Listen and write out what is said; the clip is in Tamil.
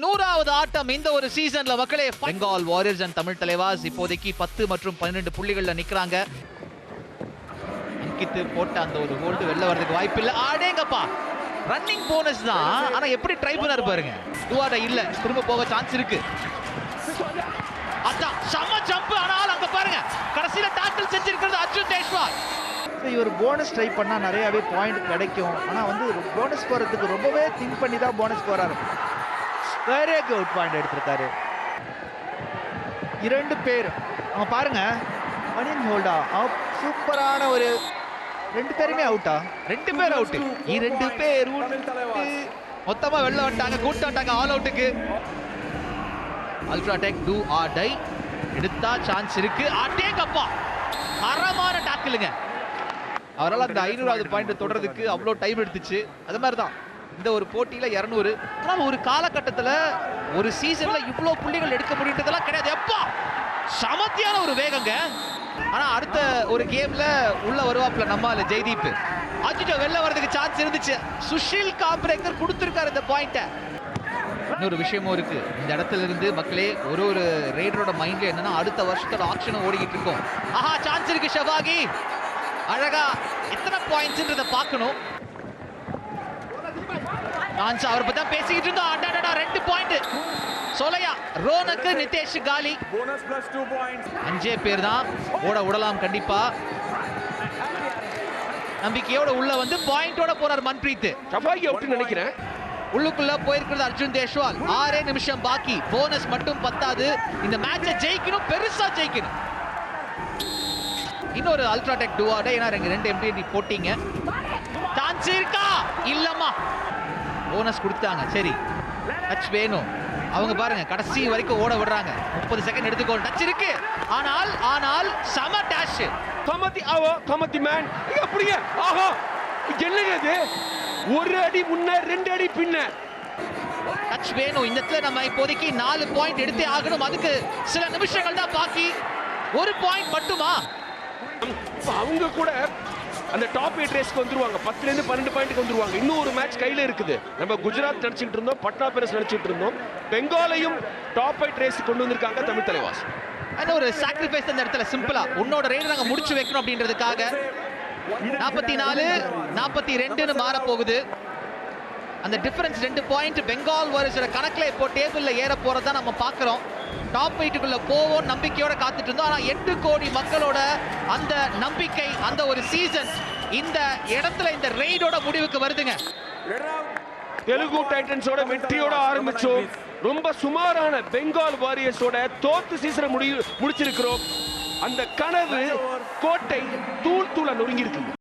100வது ஆட்டம் இந்த ஒரு சீசன்ல மக்களே. பெங்கால் வாரியர்ஸ் அண்ட் தமிழ் தலைவாஸ் இப்போதைக்கு 10 மற்றும் 12 புள்ளிகள்ல நிக்கிறாங்க. அங்கித்து போட்ட அந்த ஒரு ஹோல்டு வெளில வரதுக்கு வாய்ப்பு இல்ல. ஆடேங்கப்பா, ரன்னிங் போனஸ் தான், ஆனா எப்படி ட்ரை பண்ணாரு பாருங்க. டுவாட இல்ல, திரும்ப போக சான்ஸ் இருக்கு. அதான் சம ஜம்ப், ஆனால் அங்க பாருங்க கடைசியில டாக்கிள் செஞ்சிருக்கிறது அர்ஜுன் தேஷ்வால். இவர் போனஸ் ட்ரை பண்ணா நிறையவே பாயிண்ட் கிடைக்கும். ஆனா போனஸ் போறதுக்கு ரொம்பவே திங்க் பண்ணி தான் போனஸ் போறாரு. வெரி குட் பாயிண்ட் எடுத்திருக்காரு. 2 பேர் அவங்க பாருங்க, மணியன் ஹோல்டா சூப்பரான ஒரு 2 பேருமே அவுட்டா. 2 பேர் அவுட். 2 பேர் மொத்தமா வெளில வந்துட்டாங்க, கூட்ட வந்துட்டாங்க ஆல் அவுட்டுக்கு. அல்ட்ராடெக் டூ ஆர் டை எடுத்தா சான்ஸ் இருக்கு. அடேங்கப்பா, தரமான டாக்கிளுங்க. அவரால் அந்த 500வது பாயிண்ட் தொடர்றதுக்கு அவ்வளோ டைம் எடுத்துச்சு. அது மாதிரி தான் இந்த ஒரு போட்டியில 200. ஆனால் ஒரு காலகட்டத்தில் ஒரு சீசன்ல இவ்வளோ புள்ளிகள் எடுக்க முடியுன்றதெல்லாம் கிடையாது. எப்பா சமத்தியான ஒரு வேகங்க. ஆனா அடுத்த ஒரு கேம்ல உள்ள வருவாப்ல நம்மால ஜெய்தீப். அஜிட்ட வெளில வரதுக்கு சான்ஸ் இருந்துச்சு. சுஷில் காப்ரேக்கர் கொடுத்திருக்காரு இந்த பாயிண்ட. இன்னொரு விஷயமும் இருக்கு இந்த இடத்துல இருந்து மக்களே. ஒரு ரைடரோட மைண்ட்ல என்னன்னா அடுத்த வருஷத்தோட ஆக்ஷன் ஓடிக்கிட்டு இருக்கும். ஆஹா, சான்ஸ் இருக்கு ஷபாகி. அழகா எத்தனை பாயிண்ட்ஸ்ன்றத பார்க்கணும். நான் அவரை பத்தி தான் பேசிக்கிட்டு இருந்தோம். அடடடா 2 பாயிண்ட். சோலையா, ரோனக்கு, நிதேஷ் காலி. Bonus plus 2 points. 5 பேர் தான் ஓட விடலாம் கண்டிப்பா. நம்பிக்கையோட உள்ள வந்து பாயிண்டோட போறார் மன்பிரீத். ஷபாகி அவுட் நினைக்கிறேன். உள்ளுக்குள்ள போயிருக்கிறது அர்ஜுன் தேஷ்வால். 6 நிமிஷம் பாக்கி. போனஸ் மட்டும் பத்தாது. இந்த மேட்சை ஜெயிக்கணும், பெருசா ஜெயிக்கணும். இன்னொரு அல்ட்ராடெக் டுவாட, ஏன்னா 2 எம்டி போட்டீங்க. சான்ஸ் இருக்கா? இல்லம்மா, போனஸ் கொடுத்தாங்க. சரி, டச் வேணும். அவங்க பாருங்க கடைசி வரைக்கும் ஓட விடுறாங்க. 30 செகண்ட் எடுத்துக்கோ. டச் இருக்கு. ஆனால் சம டேஷ். கமதி மேன் அப்படிங்க. ஆஹா, என்னங்க இது? 1 அடி முன்ன 2 அடி பின்ன. டச் வேணும். இந்த இடத்துல நம்ம இப்போதைக்கு 4 பாயிண்ட் எடுத்தே ஆகணும். அதுக்கு சில நிமிஷங்கள் தான் பாக்கி. 1 பாயிண்ட் மட்டுமா? அவங்க கூட அந்த டாப் 8 ரேஸ்க்கு வந்துருவாங்க. 10ல இருந்து 12 பாயிண்ட்க்கு வந்துருவாங்க. இன்னும் ஒரு மேட்ச் கையில இருக்குது. நம்ம குஜராத் நினைச்சிட்டு இருந்தோம், பட்னா பெரஸ் நினைச்சிட்டு இருந்தோம். பெங்காலையும் டாப் 8 ரேஸ்க்கு கொண்டு வந்திருக்காங்க தமிழ் தலைவாஸ். ஒரு சாக்ரிஃபைஸ் அந்த இடத்துல சிம்பிளா உன்னோட ரைட் நாங்க முடிச்சு வைக்கணும் அப்படின்றதுக்காக 44-42ன்னு மாற போகுது. அந்த டிஃபரன்ஸ் 2 பாயிண்ட் பெங்கால் வாரியர்ஸோட கணக்குல இப்போ டேபிள்ல ஏற போறதா நம்ம பார்க்கிறோம். டாப் 8க்குள்ள போவோம் நம்பிக்கையோட காத்துட்டு இருந்தோம். ஆனா 8 கோடி மக்களோட அந்த நம்பிக்கை, அந்த ஒரு சீசன் இந்த இடத்துல இந்த ரெய்டோட முடிவுக்கு வருதுங்க. தெலுங்கு டைட்டன்ஸோட வெற்றியோட ஆரம்பிச்சோம். ரொம்ப சுமாரான பெங்கால் வாரியர்ஸோட தோத்து சீசனை முடிச்சிருக்கிறோம். அந்த கனவு கோட்டை தூள் தூளா நொறுங்கி இருக்கு.